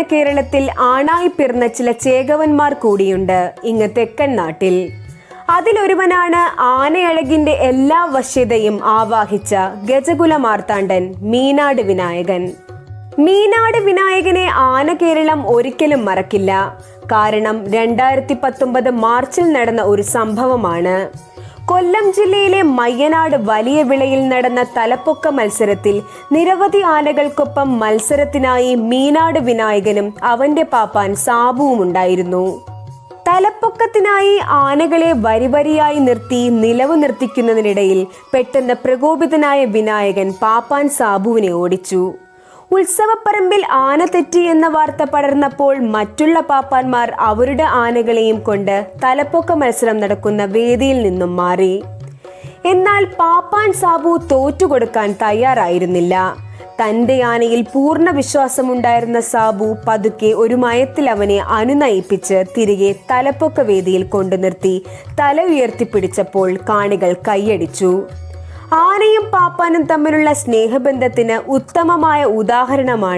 കേരളത്തിൽ ആണായി പിറന്ന ചില ചേകവന്മാർ കൂടിയുണ്ട് ഇങ്ങ് തെക്കൻ നാട്ടിൽ. അതിലൊരുവനാണ് ആനയഴകിന്റെ എല്ലാ വശ്യതയും ആവാഹിച്ച ഗജകുല മാർത്താണ്ഡൻ മീനാട് വിനായകൻ. മീനാട് വിനായകനെ ആന കേരളം ഒരിക്കലും മറക്കില്ല. കാരണം 2019 മാർച്ചിൽ നടന്ന ഒരു സംഭവമാണ്. കൊല്ലം ജില്ലയിലെ മയ്യനാട് വലിയ വിളയിൽ നടന്ന തലപ്പൊക്ക മത്സരത്തിൽ നിരവധി ആനകൾക്കൊപ്പം മത്സരത്തിനായി മീനാട് വിനായകനും അവന്റെ പാപ്പാൻ സാബുവും ഉണ്ടായിരുന്നു. തലപ്പൊക്കത്തിനായി ആനകളെ വരിവരിയായി നിർത്തി നിലവ് നിർത്തിക്കുന്നതിനിടയിൽ പെട്ടെന്ന് പ്രകോപിതനായ വിനായകൻ പാപ്പാൻ സാബുവിനെ ഓടിച്ചു. ഉത്സവപ്പറമ്പിൽ ആന തെറ്റി എന്ന വാർത്ത പടർന്നപ്പോൾ മറ്റുള്ള പാപ്പാന്മാർ അവരുടെ ആനകളെയും കൊണ്ട് തലപ്പൊക്ക മത്സരം നടക്കുന്ന വേദിയിൽ നിന്നും മാറി. എന്നാൽ പാപ്പാൻ സാബു തോറ്റുകൊടുക്കാൻ തയ്യാറായിരുന്നില്ല. തന്റെ ആനയിൽ പൂർണ്ണ വിശ്വാസമുണ്ടായിരുന്ന സാബു പതുക്കെ ഒരു മയത്തിൽ അവനെ അനുനയിപ്പിച്ച് തിരികെ തലപ്പൊക്ക വേദിയിൽ കൊണ്ടു നിർത്തി തല ഉയർത്തിപ്പിടിച്ചപ്പോൾ കാണികൾ കൈയടിച്ചു. ആനയും പാപ്പാനും തമ്മിലുള്ള സ്നേഹബന്ധത്തിന് ഉത്തമമായ ഉദാഹരണമാണ്